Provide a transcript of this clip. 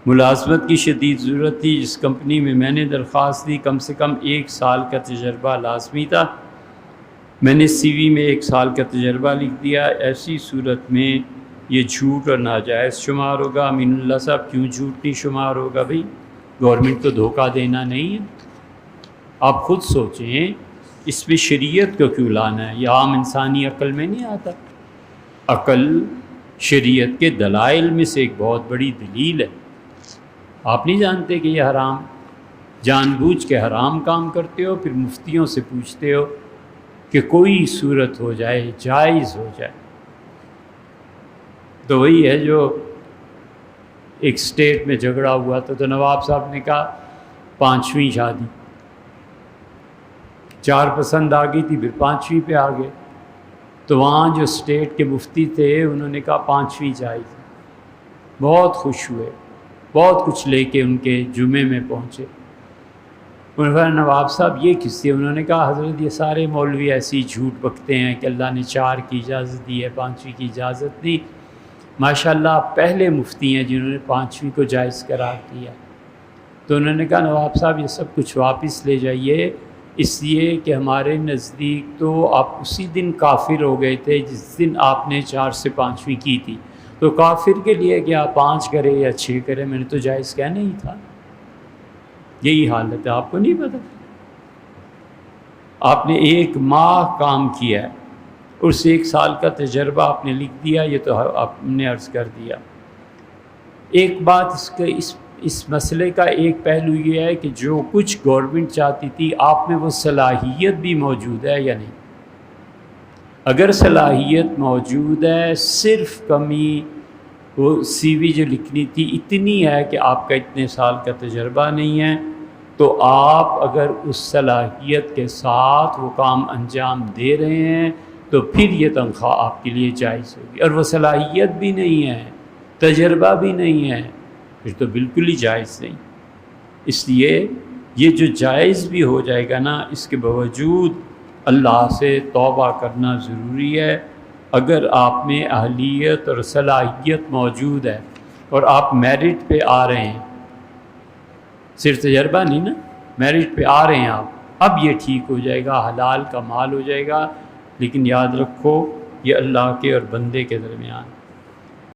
ملازمت کی شدید ضرورت تھی، جس کمپنی میں میں نے درخواست دی کم سے کم 1 سال کا تجربہ لازمی تھا، میں نے سی وی میں 1 سال کا تجربہ لکھ دیا۔ ایسی صورت میں یہ جھوٹ اور ناجائز شمار ہوگا۔ امین اللہ صاحب کیوں جھوٹ نہیں شمار ہوگا؟ بھائی گورنمنٹ کو دھوکہ دینا نہیں ہے۔ آپ خود سوچیں اس میں شریعت کو کیوں لانا ہے؟ یہ عام انسانی عقل میں نہیں آتا۔ عقل شریعت کے دلائل میں سے ایک بہت بڑی دلیل ہے۔ آپ نہیں جانتے کہ یہ حرام، جان بوجھ کے حرام کام کرتے ہو، پھر مفتیوں سے پوچھتے ہو کہ کوئی صورت ہو جائے جائز ہو جائے۔ تو وہی ہے جو ایک اسٹیٹ میں جھگڑا ہوا تھا، تو نواب صاحب نے کہا 5ویں شادی، 4 پسند آ گئی تھی، پھر 5ویں پہ آ گئے۔ تو وہاں جو اسٹیٹ کے مفتی تھے انہوں نے کہا 5ویں جائز۔ بہت خوش ہوئے، بہت کچھ لے کے ان کے جمعے میں پہنچے۔ انہوں نے کہا نواب صاحب یہ کس سے؟ انہوں نے کہا حضرت یہ سارے مولوی ایسے ہی جھوٹ بکتے ہیں کہ اللہ نے 4 کی اجازت دی ہے، 5ویں کی اجازت دی۔ ماشاءاللہ آپ پہلے مفتی ہیں جنہوں نے 5ویں کو جائز قرار دیا۔ تو انہوں نے کہا نواب صاحب یہ سب کچھ واپس لے جائیے، اس لیے کہ ہمارے نزدیک تو آپ اسی دن کافر ہو گئے تھے جس دن آپ نے 4 سے 5ویں کی تھی۔ تو کافر کے لیے کیا 5 کرے یا 6 کرے، میں نے تو جائز کہنا ہی تھا۔ یہی حالت ہے، آپ کو نہیں پتہ؟ آپ نے 1 ماہ کام کیا ہے، اس 1 سال کا تجربہ آپ نے لکھ دیا، یہ تو آپ نے عرض کر دیا۔ ایک بات اس مسئلے کا ایک پہلو یہ ہے کہ جو کچھ گورنمنٹ چاہتی تھی آپ میں وہ صلاحیت بھی موجود ہے یا نہیں؟ اگر صلاحیت موجود ہے، صرف کمی وہ سی وی جو لکھنی تھی اتنی ہے کہ آپ کا اتنے سال کا تجربہ نہیں ہے، تو آپ اگر اس صلاحیت کے ساتھ وہ کام انجام دے رہے ہیں تو پھر یہ تنخواہ آپ کے لیے جائز ہوگی۔ اور وہ صلاحیت بھی نہیں ہے، تجربہ بھی نہیں ہے، پھر تو بالکل ہی جائز نہیں۔ اس لیے یہ جو جائز بھی ہو جائے گا نا، اس کے باوجود اللہ سے توبہ کرنا ضروری ہے۔ اگر آپ میں اہلیت اور صلاحیت موجود ہے اور آپ میرٹ پہ آ رہے ہیں، صرف تجربہ نہیں نا، میرٹ پہ آ رہے ہیں آپ، اب یہ ٹھیک ہو جائے گا، حلال کا مال ہو جائے گا۔ لیکن یاد رکھو یہ اللہ کے اور بندے کے درمیان